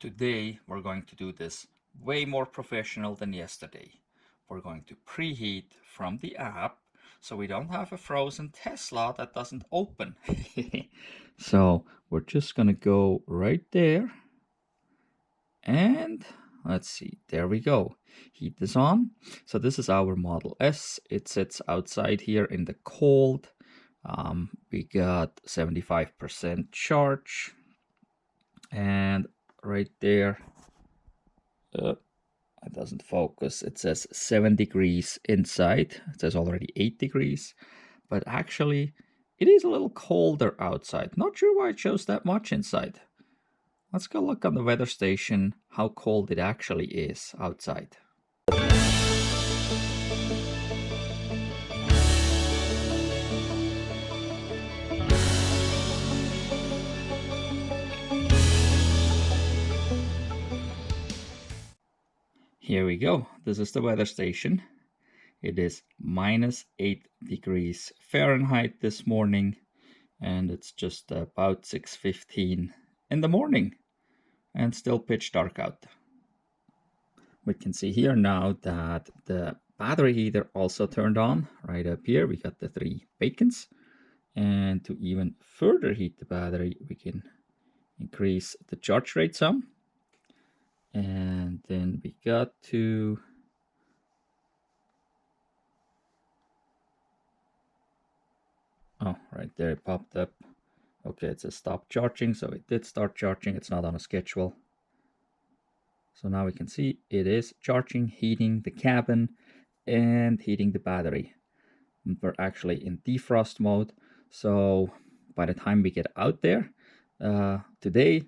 Today we're going to do this way more professional than yesterday. We're going to preheat from the app so we don't have a frozen Tesla that doesn't open. So we're just gonna go right there and let's see, there we go. Heat is on. So this is our Model S. It sits outside here in the cold. We got 75% charge, and right there, it doesn't focus. It says 7 degrees inside. It says already 8 degrees, but actually it is a little colder outside. Not sure why it shows that much inside. Let's go look on the weather station how cold it actually is outside. Here we go. This is the weather station. It is -8 degrees Fahrenheit this morning, and it's just about 6:15 in the morning and still pitch dark out. We can see here now that the battery heater also turned on. Right up here we got the 3 beacons, and to even further heat the battery we can increase the charge rate some. And then we got to right there it popped up. Okay, it says stop charging, so it did start charging. It's not on a schedule. So now we can see it is charging, heating the cabin and heating the battery. And we're actually in defrost mode, so by the time we get out there today,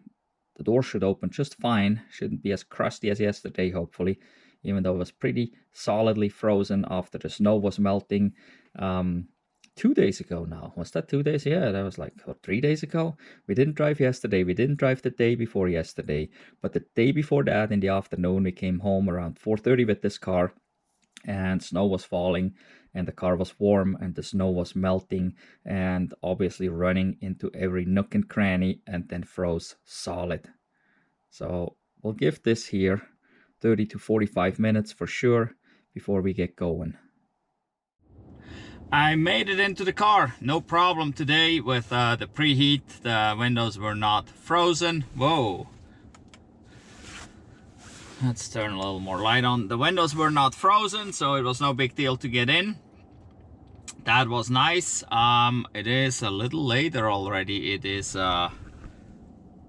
the door should open just fine. Shouldn't be as crusty as yesterday, hopefully, even though it was pretty solidly frozen after the snow was melting 2 days ago now. Was that 2 days? Yeah, that was like 3 days ago. We didn't drive yesterday. We didn't drive the day before yesterday. But the day before that, in the afternoon, we came home around 4:30 with this car, and snow was falling, and the car was warm, and the snow was melting, and obviously running into every nook and cranny, and then froze solid. So we'll give this here 30 to 45 minutes for sure before we get going. I made it into the car, no problem today with the preheat. The windows were not frozen. Whoa. Let's turn a little more light on. The windows were not frozen, so it was no big deal to get in. That was nice. It is a little later already. It is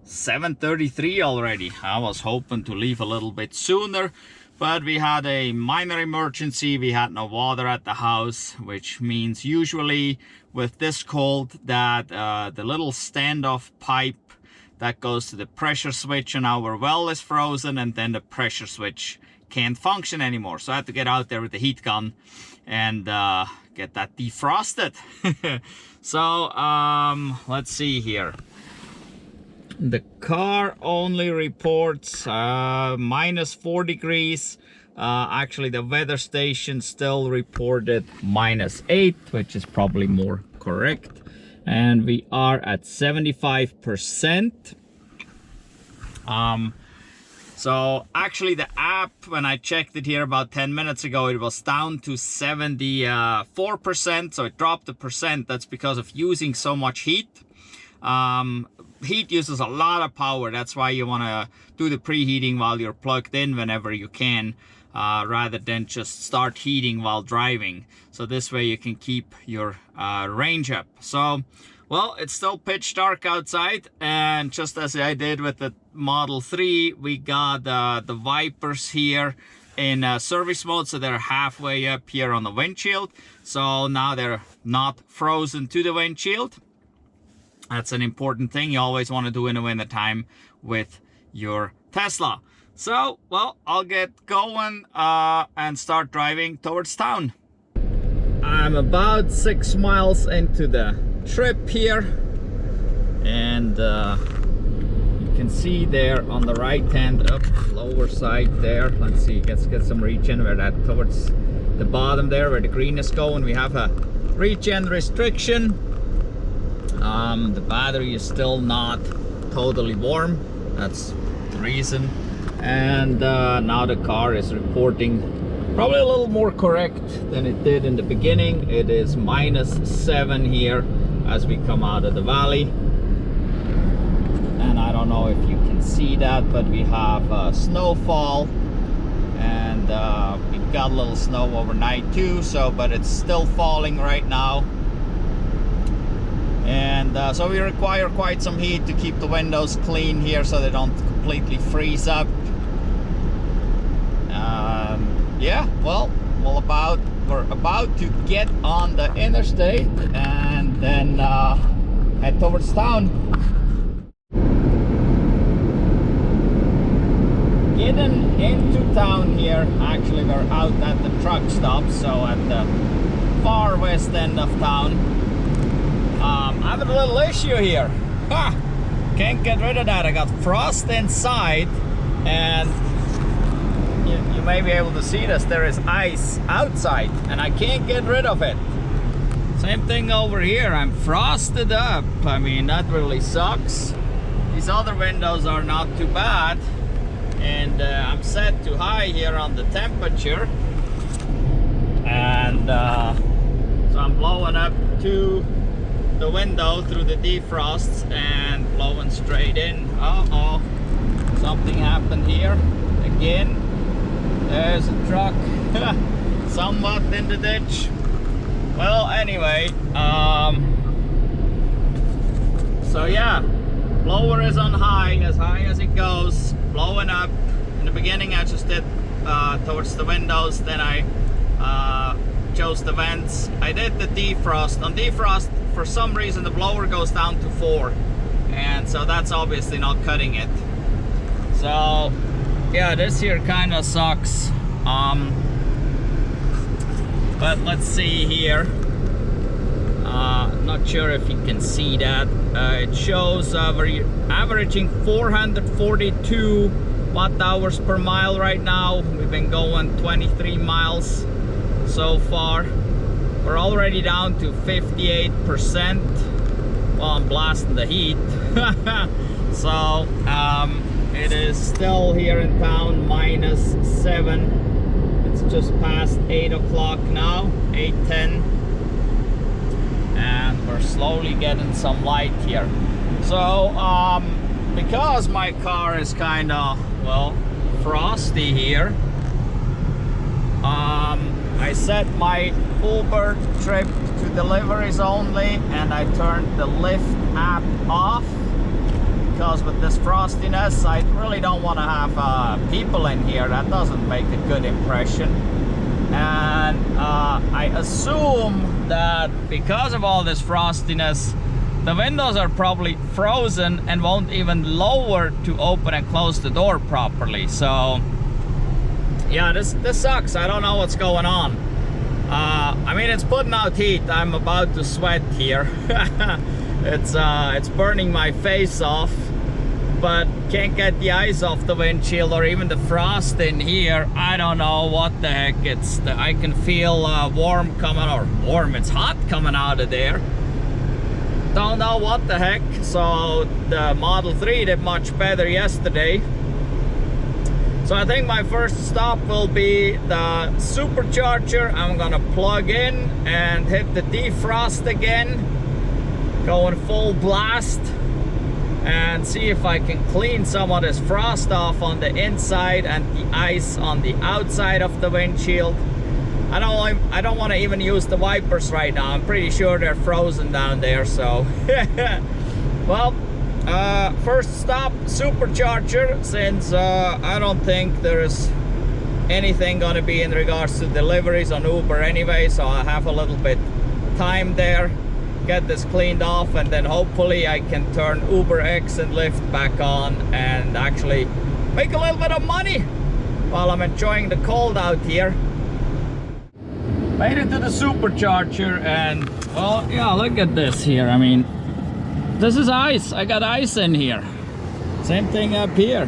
7:33 already. I was hoping to leave a little bit sooner, but we had a minor emergency. We had no water at the house, which means usually with this cold that the little standoff pipe that goes to the pressure switch on our well is frozen, and then the pressure switch can't function anymore. So I had to get out there with the heat gun and get that defrosted. So let's see here. The car only reports -4 degrees. Actually, the weather station still reported -8, which is probably more correct. And we are at 75%. So actually the app, when I checked it here about 10 minutes ago, it was down to 74%. So it dropped a percent. That's because of using so much heat. Heat uses a lot of power. That's why you want to do the preheating while you're plugged in whenever you can, rather than just start heating while driving. So this way you can keep your range up. So, well, it's still pitch dark outside, and just as I did with the Model 3, we got the wipers here in service mode, so they're halfway up here on the windshield. So now they're not frozen to the windshield. That's an important thing you always want to do in the winter time with your Tesla. So, well, I'll get going and start driving towards town. I'm about 6 miles into the trip here, and you can see there on the right hand lower side there, let's see, let's get some regen where that towards the bottom there where the green is going. We have a regen restriction. The battery is still not totally warm. That's some reason. And now the car is reporting probably a little more correct than it did in the beginning. It is -7 here as we come out of the valley. And I don't know if you can see that, but we have snowfall, and we got a little snow overnight too, so but it's still falling right now. And so we require quite some heat to keep the windows clean here so they don't completely freeze up. Yeah, well, we're about to get on the interstate and then head towards town. Getting into town here. Actually, we're out at the truck stop, so at the far west end of town. I'm having a little issue here. Can't get rid of that. I got frost inside, and you may be able to see this. There is ice outside, and I can't get rid of it. Same thing over here. I'm frosted up. I mean, that really sucks. These other windows are not too bad, and I'm set to high here on the temperature, and so I'm blowing up to the window through the defrosts and blowing straight in. Uh-oh, something happened here again. There's a truck somewhat in the ditch. Well, anyway, so yeah, blower is on high as it goes, blowing up. In the beginning I just did towards the windows, then I chose the vents. I did the defrost. On defrost, for some reason the blower goes down to 4, and so that's obviously not cutting it. So yeah, this here kind of sucks. But let's see here. Not sure if you can see that. It shows we're averaging 442 watt-hours per mile right now. We've been going 23 miles so far. We're already down to 58%. Well, I'm blasting the heat. So it is still here in town -7. It's just past 8 o'clock now, 8:10, and we're slowly getting some light here. So because my car is kind of, well, frosty here, I set my Uber trip to deliveries only, and I turned the Lyft app off, because with this frostiness I really don't want to have people in here. That doesn't make a good impression. And I assume that because of all this frostiness, the windows are probably frozen and won't even lower to open and close the door properly. So yeah, this sucks. I don't know what's going on. I mean, it's putting out heat. I'm about to sweat here. It's burning my face off, but can't get the ice off the windshield or even the frost in here. I don't know what the heck. I can feel warm coming, or warm, it's hot coming out of there. Don't know what the heck. So the Model 3 did much better yesterday. So I think my first stop will be the supercharger. I'm gonna plug in and hit the defrost again, going full blast, and see if I can clean some of this frost off on the inside and the ice on the outside of the windshield. I don't want to even use the wipers right now. I'm pretty sure they're frozen down there. So well, first stop, supercharger, since I don't think there's anything gonna be in regards to deliveries on Uber anyway, so I have a little bit time there. Get this cleaned off, and then hopefully I can turn Uber X and Lyft back on and actually make a little bit of money while I'm enjoying the cold out here. Made it to the supercharger, and well, yeah, look at this here. I mean, this is ice. I got ice in here. Same thing up here.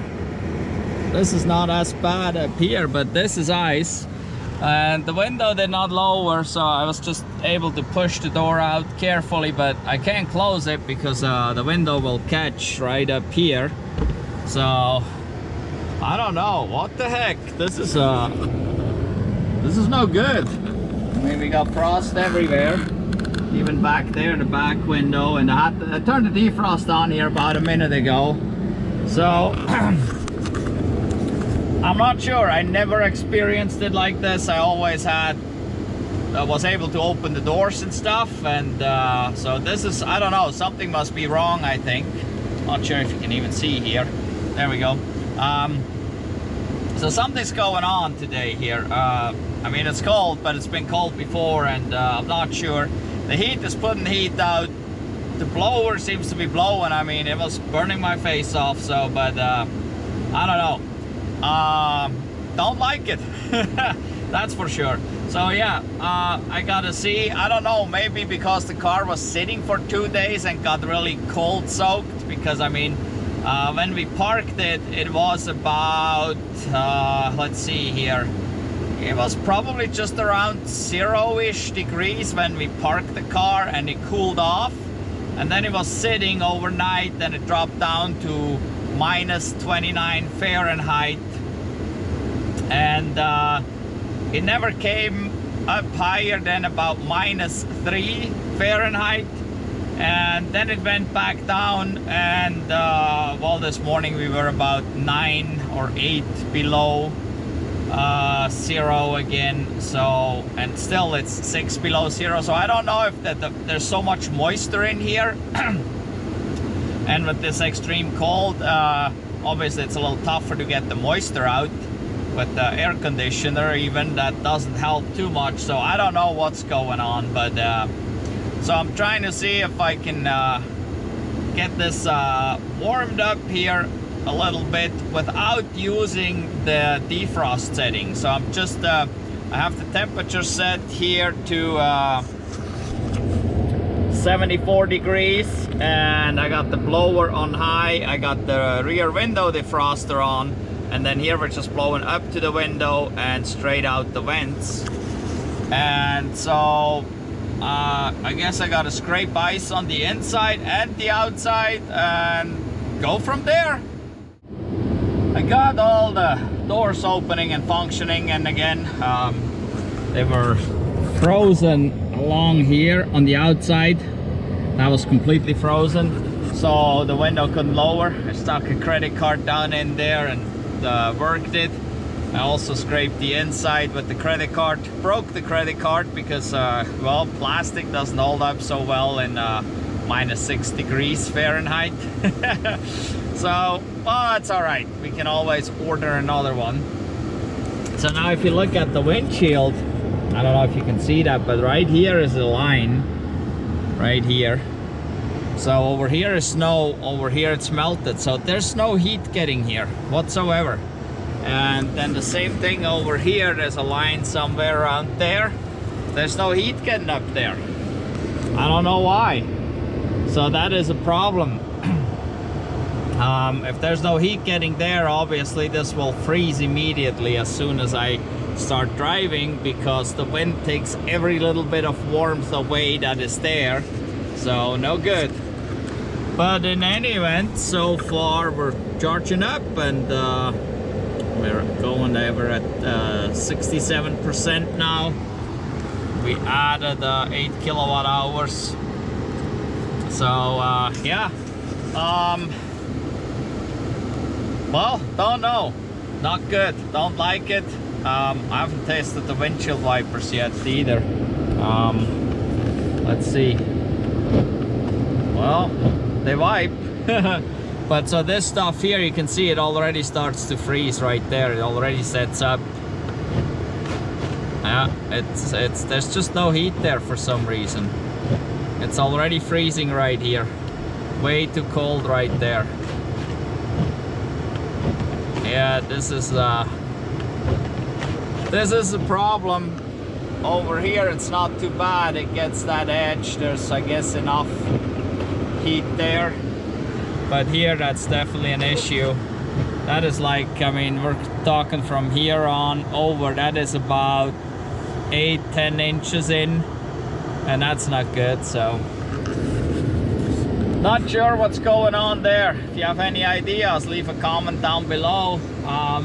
This is not as bad up here, but this is ice. And the window did not lower, so I was just able to push the door out carefully, but I can't close it because the window will catch right up here. So I don't know, what the heck? This is no good. I mean, we got frost everywhere, even back there in the back window, and I turned the defrost on here about a minute ago. So I'm not sure, I never experienced it like this. I always was able to open the doors and stuff, and so this is, I don't know, something must be wrong, I think. Not sure if you can even see here. There we go. So something's going on today here. I mean, it's cold, but it's been cold before, and I'm not sure. The heat is putting heat out. The blower seems to be blowing. I mean, it was burning my face off, so, but I don't know. Don't like it. That's for sure. So yeah, I gotta see. I don't know, maybe because the car was sitting for 2 days and got really cold soaked, because I mean, when we parked it, it was about, let's see here, it was probably just around 0-ish degrees when we parked the car, and it cooled off, and then it was sitting overnight, then it dropped down to -29 Fahrenheit, and it never came up higher than about -3 Fahrenheit. And then it went back down, and well, this morning we were about 9 or 8 below 0 again. So, and still it's 6 below 0. So I don't know if there's so much moisture in here. And with this extreme cold, obviously it's a little tougher to get the moisture out. With the air conditioner even, that doesn't help too much. So I don't know what's going on, but so I'm trying to see if I can get this warmed up here a little bit without using the defrost setting. So I'm just, I have the temperature set here to 74 degrees, and I got the blower on high. I got the rear window defroster on, and then here we're just blowing up to the window and straight out the vents. And so I guess I gotta scrape ice on the inside and the outside and go from there. I got all the doors opening and functioning, and again, they were frozen along here on the outside. That was completely frozen, so the window couldn't lower. I stuck a credit card down in there and worked it. I also scraped the inside with the credit card, broke the credit card because well, plastic doesn't hold up so well in -6 degrees Fahrenheit. So, well, it's all right, we can always order another one. So now if you look at the windshield, I don't know if you can see that, but right here is a line right here. So over here is snow, over here it's melted, so there's no heat getting here whatsoever. And then the same thing over here, there's a line somewhere around there. There's no heat getting up there. I don't know why. So that is a problem. If there's no heat getting there, obviously this will freeze immediately as soon as I start driving, because the wind takes every little bit of warmth away that is there. So no good. But in any event, so far we're charging up, and we're going over at 67% now. We added 8 kilowatt hours. So yeah, well, don't know, not good, don't like it. I haven't tested the windshield wipers yet either. Let's see. Well, they wipe. But so this stuff here, you can see it already starts to freeze right there. It already sets up. Yeah, there's just no heat there for some reason. It's already freezing right here. Way too cold right there. Yeah, this is a problem. Over here it's not too bad, it gets that edge, there's I guess enough heat there, but here that's definitely an issue. That is like, I mean, we're talking from here on over, that is about 8-10 inches in, and that's not good. So Not sure what's going on there. If you have any ideas, leave a comment down below. I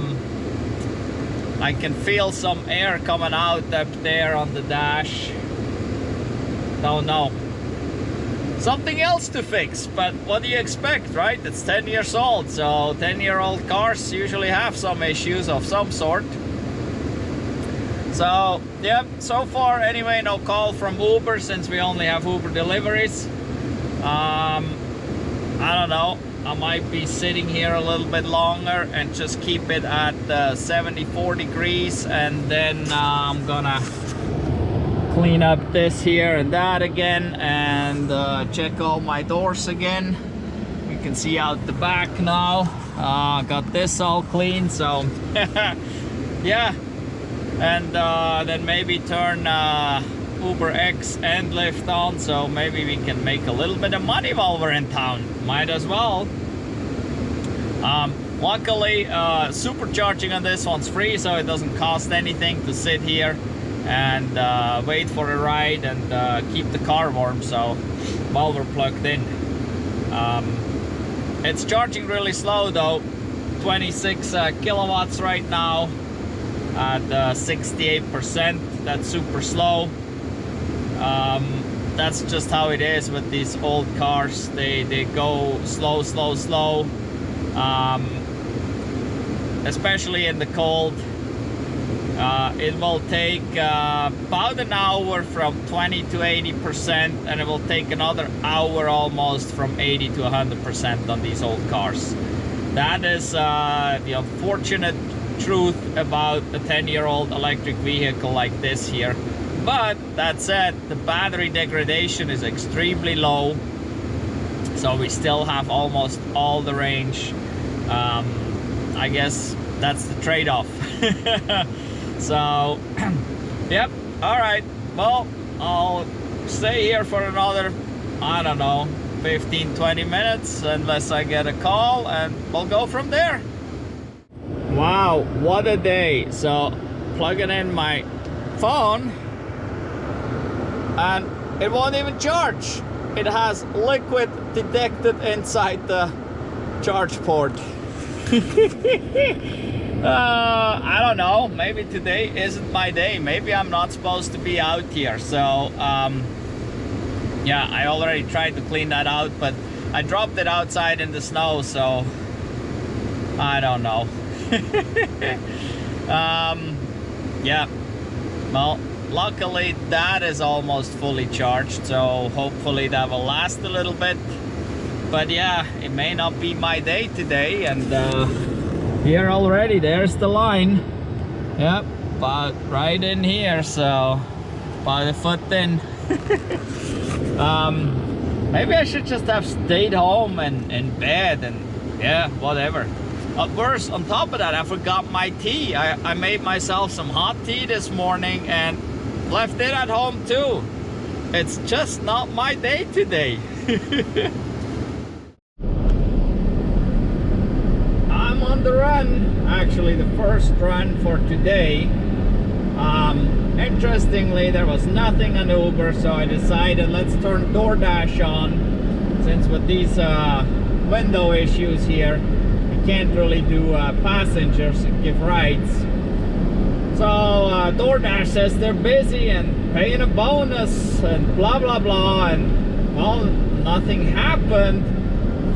can feel some air coming out up there on the dash. Don't know. Something else to fix, but what do you expect, right? It's 10 years old, so 10-year-old cars usually have some issues of some sort. So, yeah, so far anyway, no call from Uber since we only have Uber deliveries. I don't know, I might be sitting here a little bit longer and just keep it at 74 degrees, and then I'm gonna clean up this here and that again, and check all my doors again. You can see out the back now. Got this all clean, so yeah. And then maybe turn Uber X and Lyft on, so maybe we can make a little bit of money while we're in town. Might as well. Luckily, supercharging on this one's free, so it doesn't cost anything to sit here and wait for a ride and keep the car warm. So while we're plugged in, it's charging really slow though. 26 kilowatts right now at 68%. That's super slow. That's just how it is with these old cars. They go slow, especially in the cold. It will take about an hour from 20 to 80%, and it will take another hour almost from 80 to 100% on these old cars. That is the unfortunate truth about a 10-year-old electric vehicle like this here. But that said, the battery degradation is extremely low, so we still have almost all the range. I guess that's the trade-off. So yep, all right, well, I'll stay here for another, I don't know, 15-20 minutes unless I get a call, and we'll go from there. Wow, what a day. So plugging in my phone and it won't even charge. It has liquid detected inside the charge port. I don't know, maybe today isn't my day. Maybe I'm not supposed to be out here. So yeah, I already tried to clean that out, but I dropped it outside in the snow, so I don't know. Yeah, well, luckily that is almost fully charged, so hopefully that will last a little bit. But yeah, it may not be my day today. And here already, there's the line. Yep, but right in here, so about a foot in. Maybe I should just have stayed home and in bed, and yeah, whatever. Worse, on top of that, I forgot my tea. I made myself some hot tea this morning and left it at home too. It's just not my day today. I'm on the run, actually the first run for today. Interestingly, there was nothing on Uber, so I decided let's turn DoorDash on, since with these window issues here, can't really do passengers and give rides. So DoorDash says they're busy and paying a bonus and blah blah blah, and well, nothing happened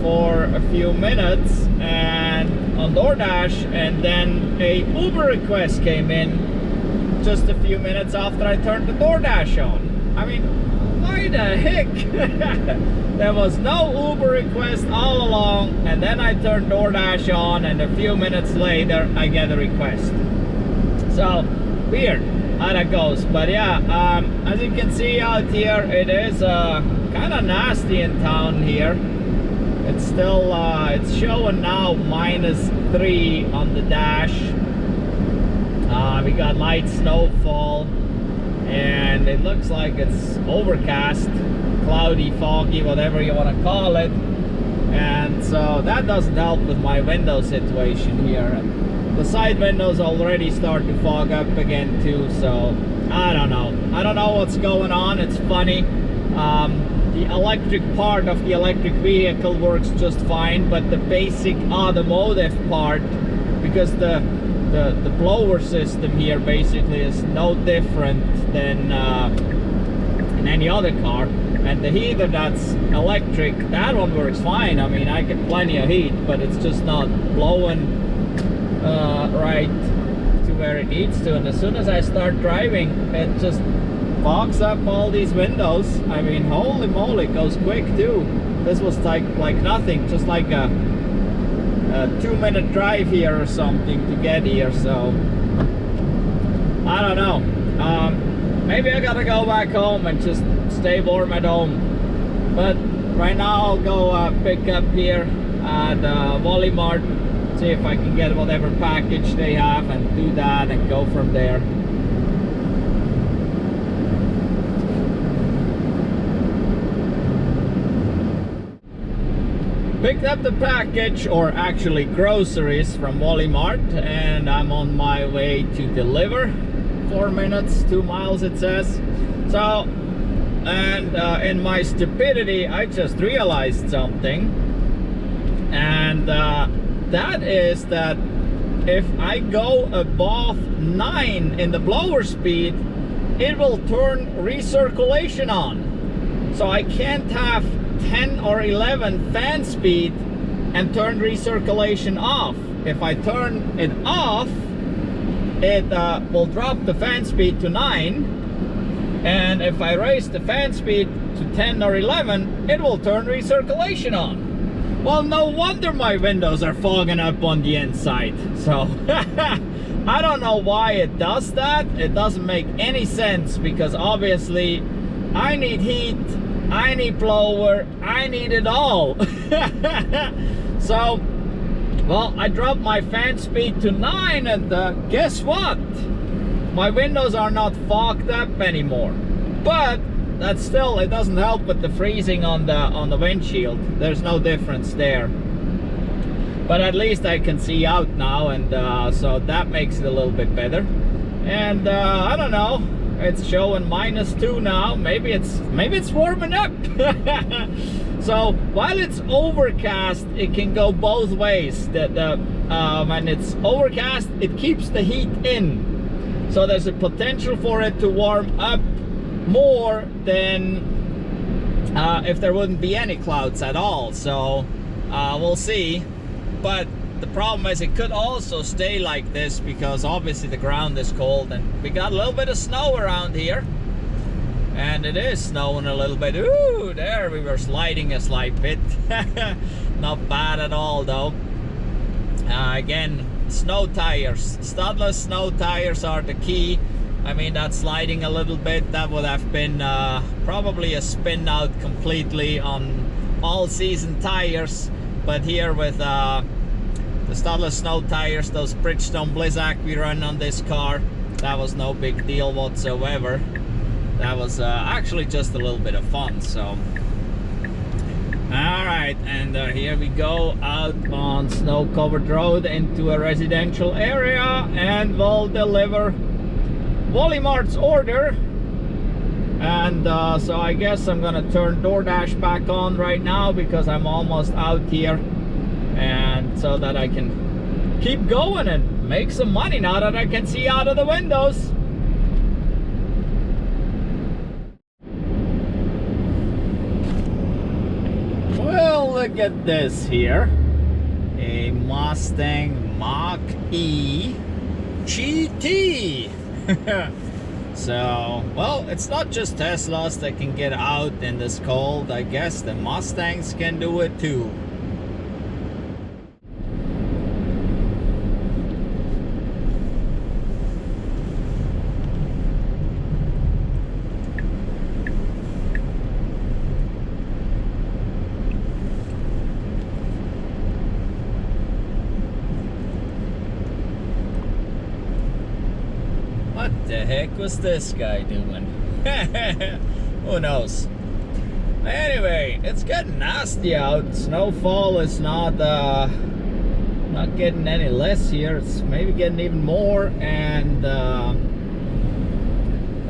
for a few minutes and on DoorDash, and then a Uber request came in just a few minutes after I turned the DoorDash on. I mean, why the heck? There was no Uber request all along, and then I turned DoorDash on, and a few minutes later I get a request. So weird how that goes. But yeah, as you can see out here, it is kind of nasty in town here. It's still it's showing now -3 on the dash. We got light snowfall, and it looks like it's overcast, cloudy, foggy, whatever you want to call it. And so that doesn't help with my window situation here. And the side windows already start to fog up again too, so I don't know what's going on. It's funny. the electric part of the electric vehicle works just fine, but the basic automotive part, because the blower system here basically is no different than in any other car, and the heater that's electric, that one works fine. I mean, I get plenty of heat, but it's just not blowing right to where it needs to. And as soon as I start driving, it just fogs up all these windows. I mean, holy moly, it goes quick too. This was like nothing, just like a 2-minute drive here or something to get here. So I don't know, maybe I gotta go back home and just stay warm at home. But right now I'll go pick up here at Walmart, see if I can get whatever package they have and do that and go from there. Picked up the package, or actually groceries, from Walmart, and I'm on my way to deliver. 4 minutes, 2 miles it says. So, and in my stupidity, I just realized something, and that is that if I go above 9 in the blower speed, it will turn recirculation on. So I can't have 10 or 11 fan speed and turn recirculation off. If I turn it off, it will drop the fan speed to 9, and if I raise the fan speed to 10 or 11, it will turn recirculation on. Well, no wonder my windows are fogging up on the inside. So I don't know why it does that. It doesn't make any sense, because obviously I need heat, I need blower, I need it all. So, well, I dropped my fan speed to 9, and guess what? My windows are not fogged up anymore. But that's still, it doesn't help with the freezing on the windshield. There's no difference there. But at least I can see out now, and so that makes it a little bit better. And I don't know, it's showing -2 now. Maybe it's warming up. So while it's overcast, it can go both ways. When it's overcast, it keeps the heat in, so there's a potential for it to warm up more than if there wouldn't be any clouds at all. So we'll see. But the problem is, it could also stay like this, because obviously the ground is cold, and we got a little bit of snow around here, and it is snowing a little bit. Ooh, there we were sliding a slight bit. Not bad at all though. Again, snow tires, studless snow tires are the key. I mean, that sliding a little bit, that would have been probably a spin out completely on all season tires. But here with the studless snow tires, those Bridgestone Blizzak we run on this car, that was no big deal whatsoever. That was actually just a little bit of fun. So alright, and here we go out on snow-covered road into a residential area, and we'll deliver Walmart's order. And so I guess I'm gonna turn DoorDash back on right now, because I'm almost out here, and so that I can keep going and make some money now that I can see out of the windows. Well, look at this here, a Mustang Mach-E GT. So, well, it's not just Teslas that can get out in this cold. I guess the Mustangs can do it too. What the heck was this guy doing? Who knows? Anyway, it's getting nasty out. Snowfall is not getting any less here. It's maybe getting even more, and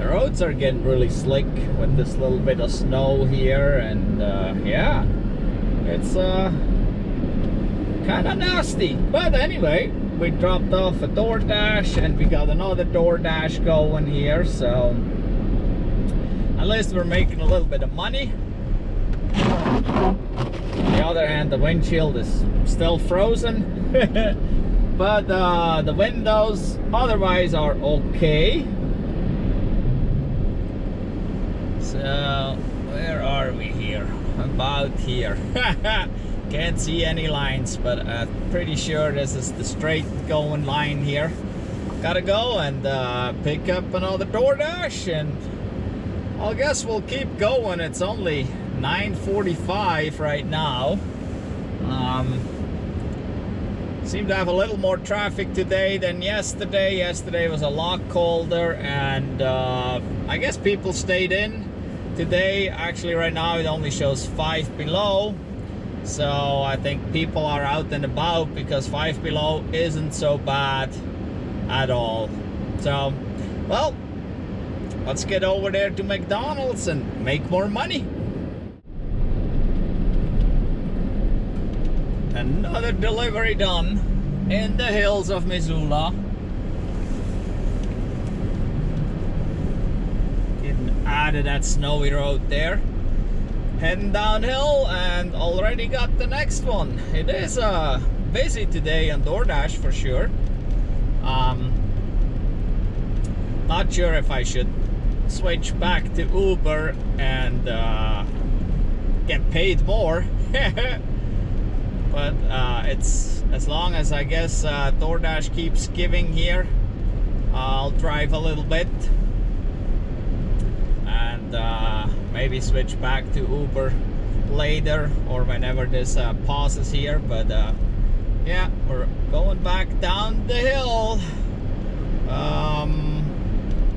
The roads are getting really slick with this little bit of snow here, and yeah, it's kind of nasty. But anyway, we dropped off a DoorDash and we got another DoorDash going here, so at least we're making a little bit of money. On the other hand, the windshield is still frozen, but the windows otherwise are okay. So where are we here? About here. Can't see any lines, but I'm pretty sure this is the straight going line here. Gotta go and pick up another DoorDash, and I guess we'll keep going. It's only 9:45 right now. Seem to have a little more traffic today than yesterday. Yesterday was a lot colder, and I guess people stayed in. Today, actually right now it only shows 5 below, so I think people are out and about because 5 below isn't so bad at all. So, well, let's get over there to McDonald's and make more money. Another delivery done in the hills of Missoula. Getting out of that snowy road there. Heading downhill and already got the next one. It is busy today on DoorDash for sure. Not sure if I should switch back to Uber and get paid more. But it's as long as I guess DoorDash keeps giving here, I'll drive a little bit and maybe switch back to Uber later or whenever this pauses here. But yeah, we're going back down the hill.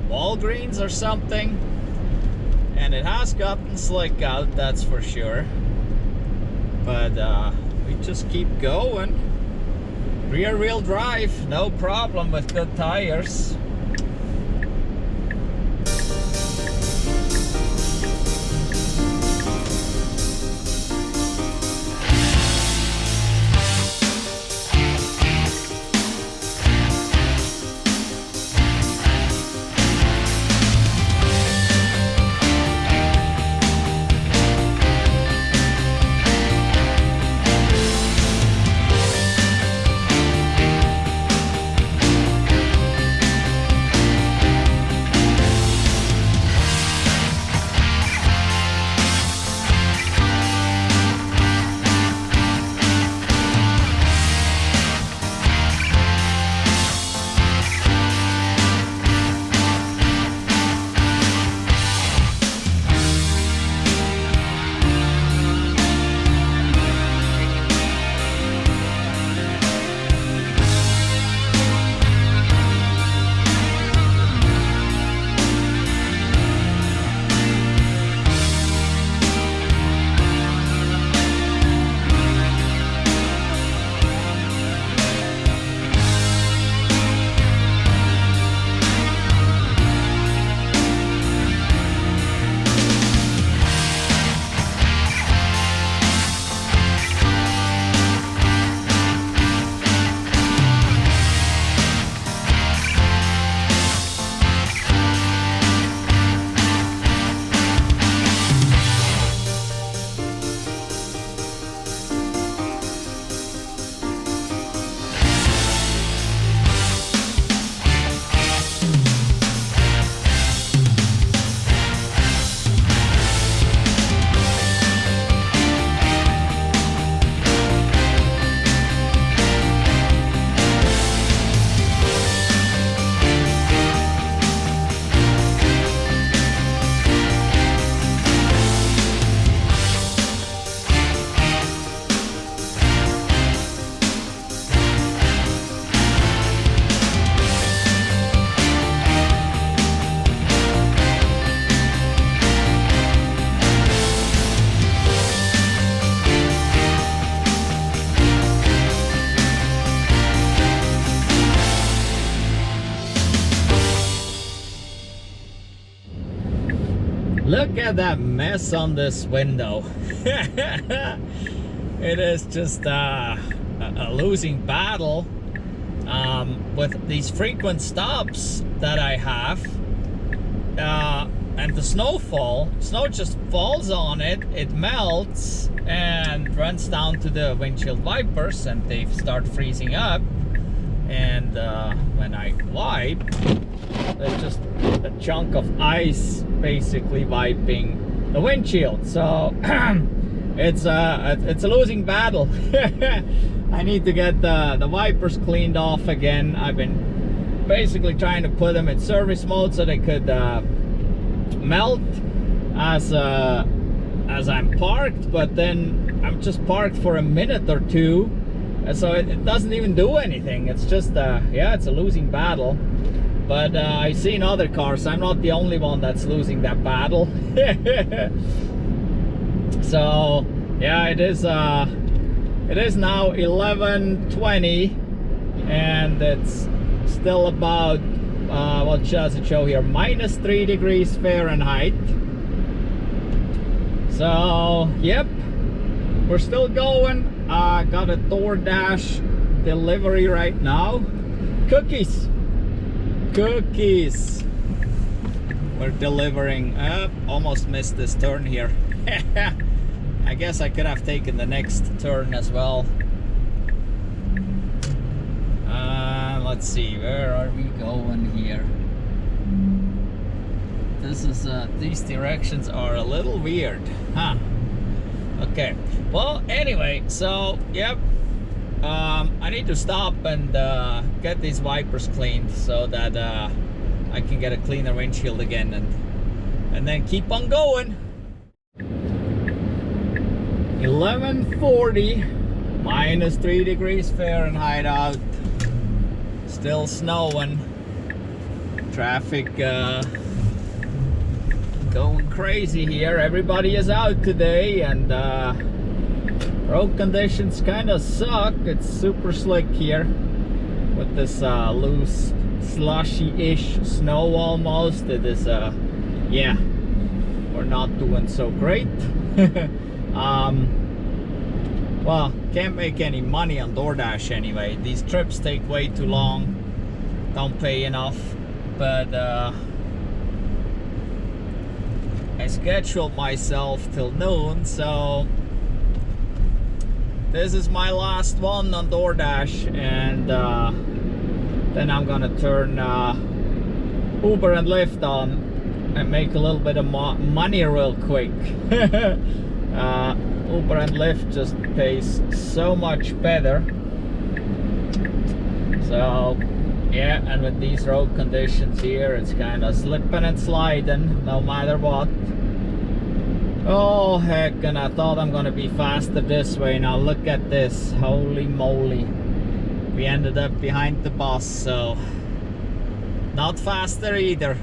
Walgreens or something, and it has gotten slick out, that's for sure. But we just keep going. Rear wheel drive, no problem with good tires. Look at that mess on this window. It is just a losing battle with these frequent stops that I have. And the snow just falls on it, it melts and runs down to the windshield wipers, and they start freezing up. And when I wipe, there's just a chunk of ice basically wiping the windshield. So it's a losing battle. I need to get the wipers cleaned off again. I've been basically trying to put them in service mode so they could melt as I'm parked, but then I'm just parked for a minute or two, so it doesn't even do anything. It's just yeah, it's a losing battle. But I've seen other cars. I'm not the only one that's losing that battle. So yeah, it is now 11:20, and it's still about what does it show here? -3 degrees Fahrenheit. So yep, we're still going. Got a DoorDash delivery right now. Cookies. We're delivering. Almost missed this turn here. I guess I could have taken the next turn as well. Let's see, where are we going here? This is these directions are a little weird, huh? Okay, well, anyway, so yep, I need to stop and get these wipers cleaned so that I can get a cleaner windshield again, and then keep on going. 11:40, -3 degrees Fahrenheit out. Still snowing. Traffic going crazy here. Everybody is out today, and road conditions kind of suck. It's super slick here with this loose slushy-ish snow almost. It is yeah, we're not doing so great. Well, can't make any money on DoorDash anyway. These trips take way too long, don't pay enough. But I scheduled myself till noon, so this is my last one on DoorDash, and then I'm gonna turn Uber and Lyft on and make a little bit of money real quick. Uber and Lyft just pays so much better. So yeah, and with these road conditions here, it's kind of slipping and sliding no matter what. Oh heck, and I thought I'm gonna be faster this way. Now look at this, holy moly. We ended up behind the bus, so not faster either.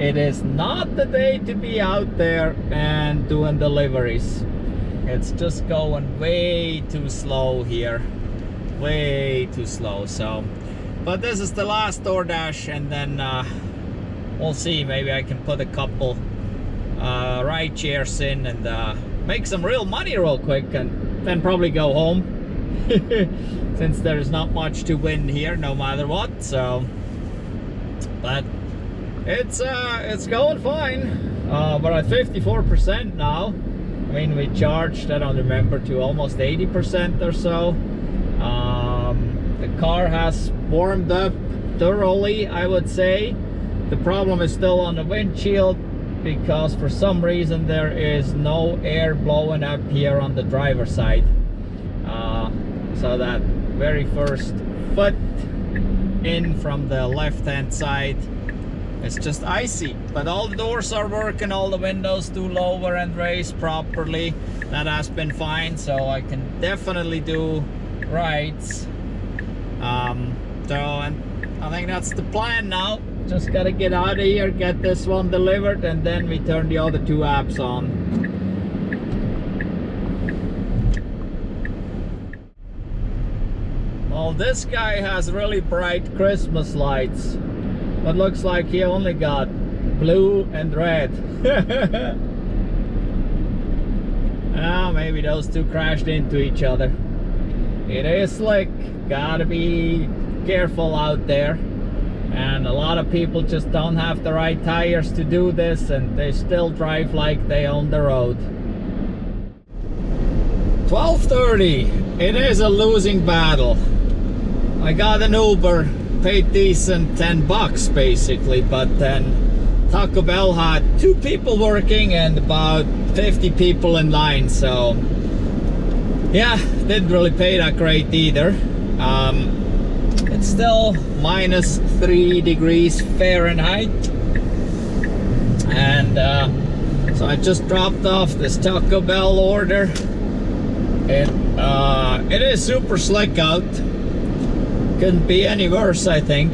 It is not the day to be out there and doing deliveries. It's just going way too slow here. Way too slow. So, but this is the last DoorDash, and then we'll see. Maybe I can put a couple ride shares in and make some real money real quick, and then probably go home. Since there's not much to win here no matter what. So, but it's going fine. We're at 54% now. I mean, we charged, I don't remember, to almost 80% or so. The car has warmed up thoroughly, I would say. The problem is still on the windshield, because for some reason there is no air blowing up here on the driver's side. So that very first foot in from the left hand side, it's just icy. But all the doors are working, all the windows do lower and raise properly. That has been fine, so I can definitely do rides. So, and I think that's the plan now. Just gotta get out of here, get this one delivered, and then we turn the other two apps on. Well, this guy has really bright Christmas lights, but looks like he only got blue and red. Maybe those two crashed into each other. It is slick, gotta be careful out there, and a lot of people just don't have the right tires to do this, and they still drive like they own the road. 12:30. It is a losing battle. I got an Uber, paid decent, $10 basically, but then Taco Bell had 2 people working and about 50 people in line, so yeah, didn't really pay that great either. It's still -3 degrees Fahrenheit, and so I just dropped off this Taco Bell order. It is super slick out, couldn't be any worse, I think.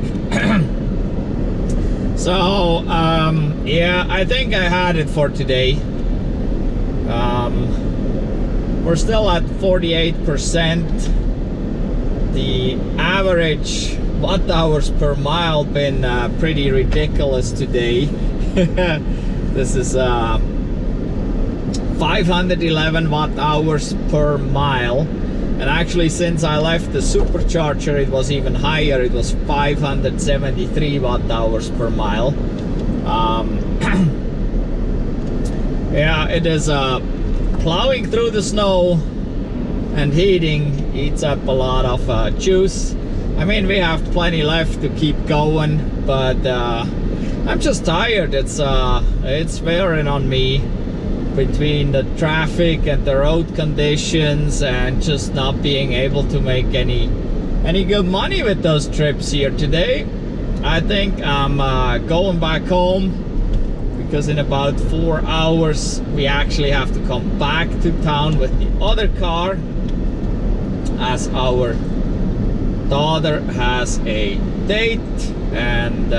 So yeah, I think I had it for today. We're still at 48%. The average watt hours per mile been pretty ridiculous today. This is 511 watt hours per mile, and actually since I left the supercharger it was even higher. It was 573 watt hours per mile. Yeah, it is plowing through the snow and heating eats up a lot of juice. I mean, we have plenty left to keep going, but I'm just tired. It's wearing on me between the traffic and the road conditions, and just not being able to make any good money with those trips here today. I think I'm going back home, because in about 4 hours we actually have to come back to town with the other car, as our daughter has a date, and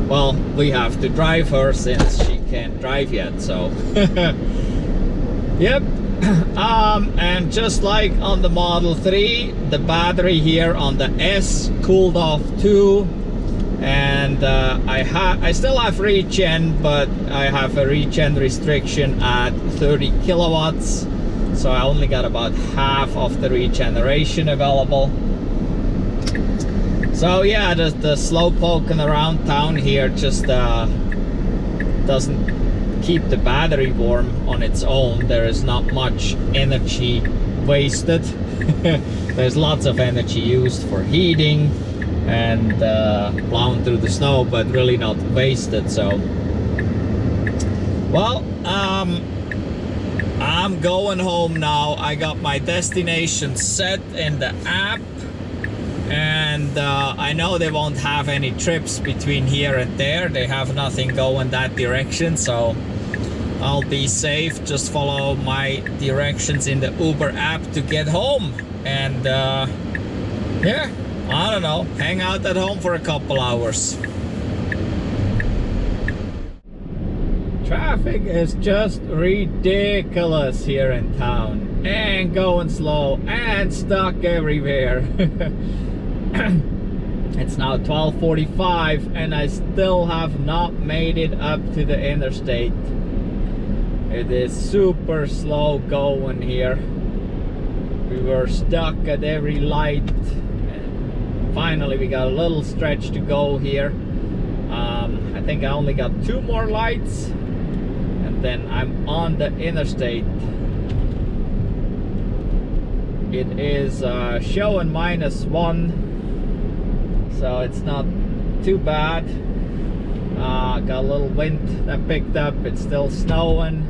well, we have to drive her since she can't drive yet, so yep. And just like on the Model 3, the battery here on the S cooled off too, and I still have regen, but I have a regen restriction at 30 kilowatts, so I only got about half of the regeneration available. So yeah, the slow poking around town here just doesn't keep the battery warm on its own. There is not much energy wasted. There's lots of energy used for heating and plowing through the snow, but really not wasted. So well, I'm going home now. I got my destination set in the app, and I know they won't have any trips between here and there. They have nothing going that direction, so I'll be safe. Just follow my directions in the Uber app to get home, and yeah, I don't know, hang out at home for a couple hours. Traffic is just ridiculous here in town, and going slow and stuck everywhere. It's now 12:45 and I still have not made it up to the interstate. It is super slow going here. We were stuck at every light, and finally we got a little stretch to go here. I think I only got 2 more lights, and then I'm on the interstate. It is showing -1, so it's not too bad. Got a little wind that picked up. It's still snowing.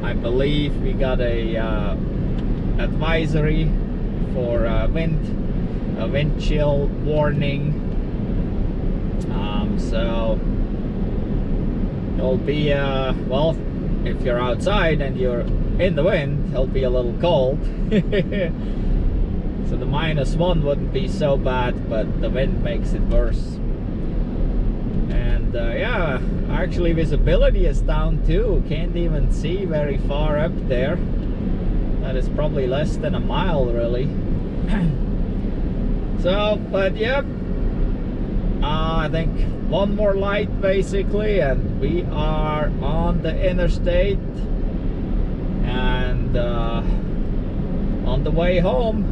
I believe we got a advisory for a wind chill warning. So it'll be well, if you're outside and you're in the wind, it'll be a little cold. So the -1 wouldn't be so bad, but the wind makes it worse. And yeah, actually visibility is down too. Can't even see very far up there. That is probably less than a mile really. So, but yep, I think one more light basically, and we are on the interstate and on the way home.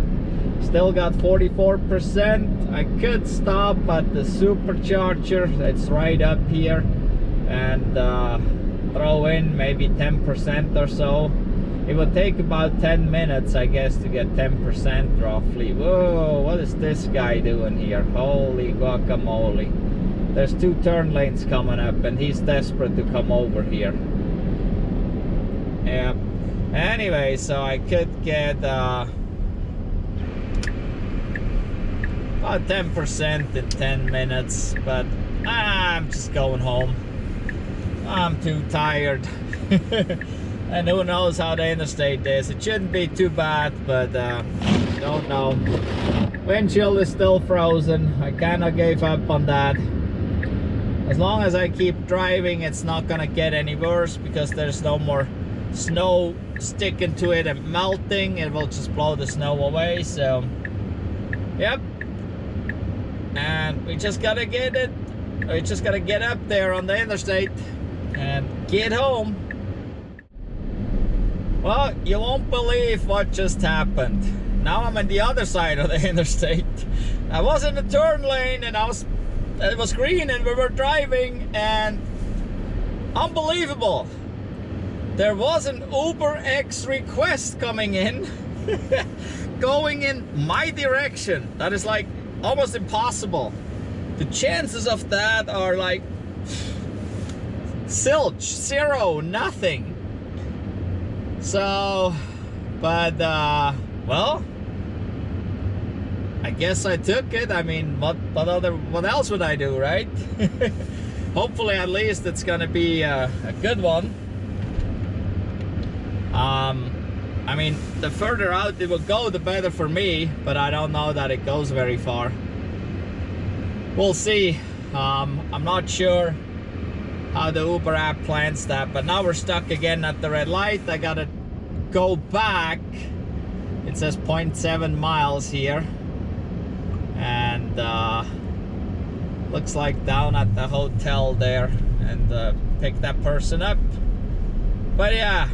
Still got 44%. I could stop at the supercharger, it's right up here, and throw in maybe 10% or so. It would take about 10 minutes, I guess, to get 10% roughly. Whoa, what is this guy doing here? Holy guacamole. There's 2 turn lanes coming up and he's desperate to come over here. Yeah. Anyway, so I could get about 10% in 10 minutes, but I'm just going home. I'm too tired. And who knows how the interstate is. It shouldn't be too bad, but don't know. Windshield is still frozen. I kind of gave up on that. As long as I keep driving, it's not gonna get any worse because there's no more snow sticking to it and melting. It will just blow the snow away. So yep, and we just gotta get it. We just gotta get up there on the interstate and get home. Well, you won't believe what just happened. Now I'm on the other side of the interstate. I was in the turn lane and it was green and we were driving, and unbelievable. There was an Uber X request coming in, going in my direction. That is like almost impossible. The chances of that are like zilch, zero, nothing. So, but well, I guess I took it. I mean, what else would I do, right? Hopefully at least it's gonna be a good one. I mean, the further out it will go, the better for me, but I don't know that it goes very far. We'll see. I'm not sure how the Uber app plans that, but now we're stuck again at the red light. I gotta go back. It says 0.7 miles here, and looks like down at the hotel there, and pick that person up. But yeah,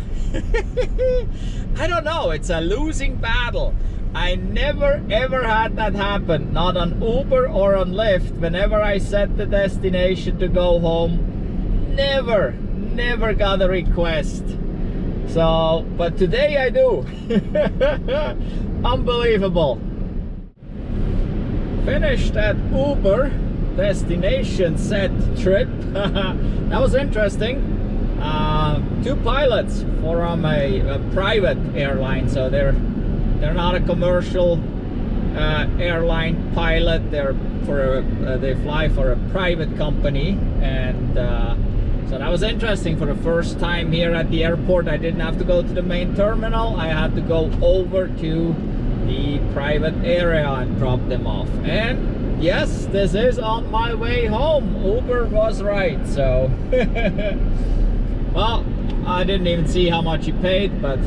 I don't know, it's a losing battle. I never ever had that happen, not on Uber or on Lyft. Whenever I set the destination to go home, never got a request. So, but today I do. Unbelievable. Finished that Uber destination set trip. That was interesting. 2 pilots from a private airline, so they're not a commercial airline pilot. They fly for a private company, and so that was interesting. For the first time here at the airport, I didn't have to go to the main terminal. I had to go over to the private area and drop them off. And yes, this is on my way home. Uber was right. So well, I didn't even see how much he paid, but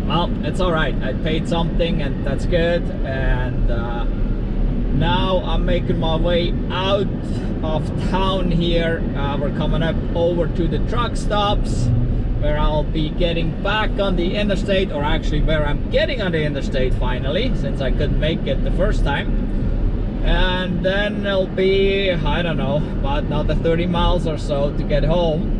well, it's all right. I paid something, and that's good. And now I'm making my way out of town here. We're coming up over to the truck stops, where I'll be getting back on the interstate, or actually where I'm getting on the interstate finally, since I couldn't make it the first time. And then it'll be, I don't know, about another 30 miles or so to get home.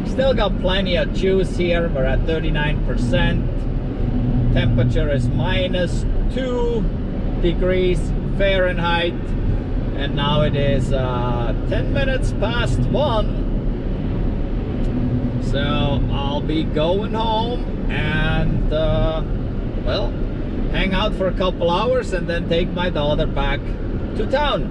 Still got plenty of juice here. We're at 39%. Temperature is -2 degrees Fahrenheit, and now it is 10 minutes past 1. So I'll be going home and well, hang out for a couple hours and then take my daughter back to town.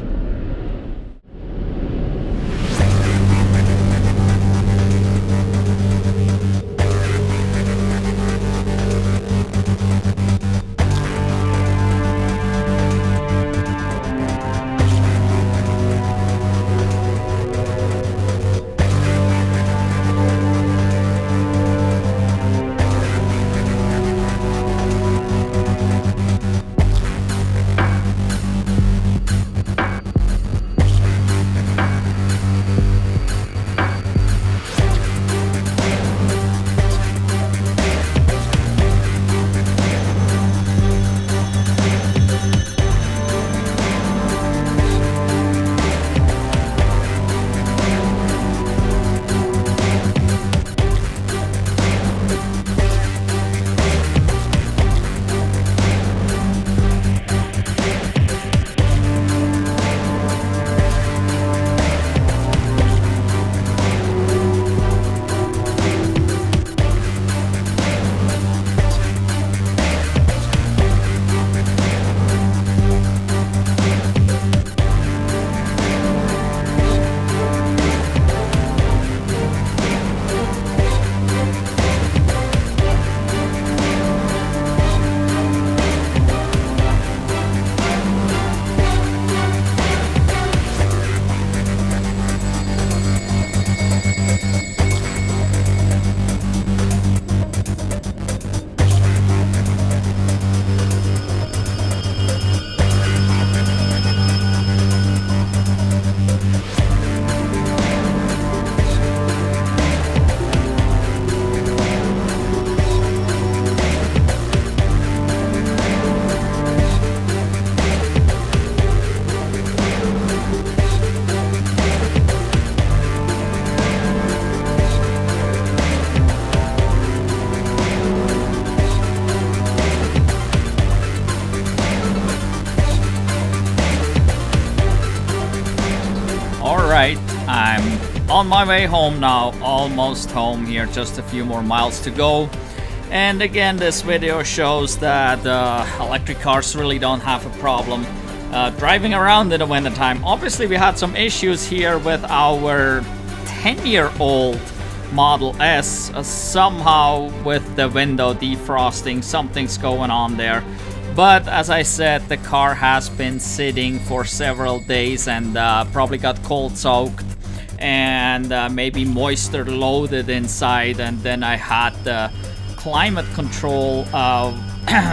I'm on my way home now, almost home here, just a few more miles to go. And again, this video shows that electric cars really don't have a problem driving around in the wintertime. Obviously, we had some issues here with our 10-year-old Model S. Somehow with the window defrosting, something's going on there. But as I said, the car has been sitting for several days and probably got cold soaked and maybe moisture loaded inside. And then I had the climate control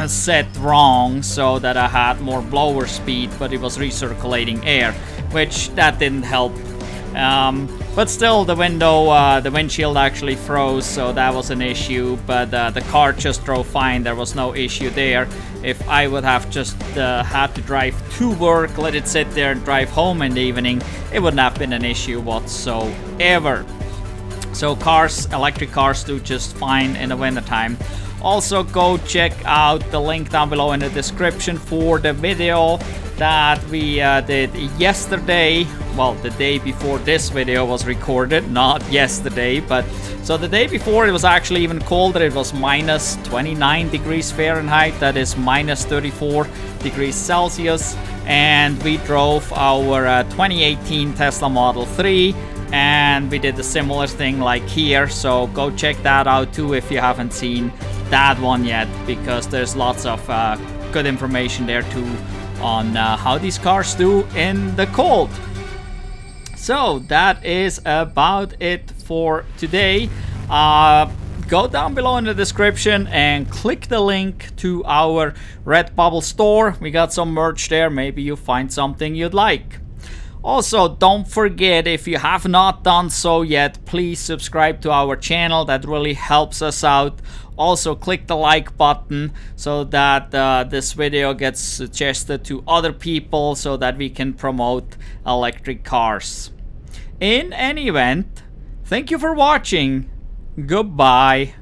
set wrong so that I had more blower speed, but it was recirculating air, which that didn't help. But still, the windshield actually froze, so that was an issue. But the car just drove fine. There was no issue there. If I would have just had to drive to work, let it sit there and drive home in the evening, it wouldn't have been an issue whatsoever. So electric cars do just fine in the wintertime. Also, go check out the link down below in the description for the video that we did yesterday. Well, the day before this video was recorded, not yesterday, but so the day before it was actually even colder. It was minus 29 degrees Fahrenheit, that is minus 34 degrees Celsius, and we drove our 2018 Tesla Model 3, and we did a similar thing like here. So go check that out too if you haven't seen that one yet, because there's lots of good information there too on how these cars do in the cold. So that is about it for today. Go down below in the description and click the link to our Redbubble store. We got some merch there. Maybe you find something you'd like. Also, don't forget, if you have not done so yet, please subscribe to our channel. That really helps us out. Also, click the like button so that this video gets suggested to other people so that we can promote electric cars. In any event, thank you for watching. Goodbye.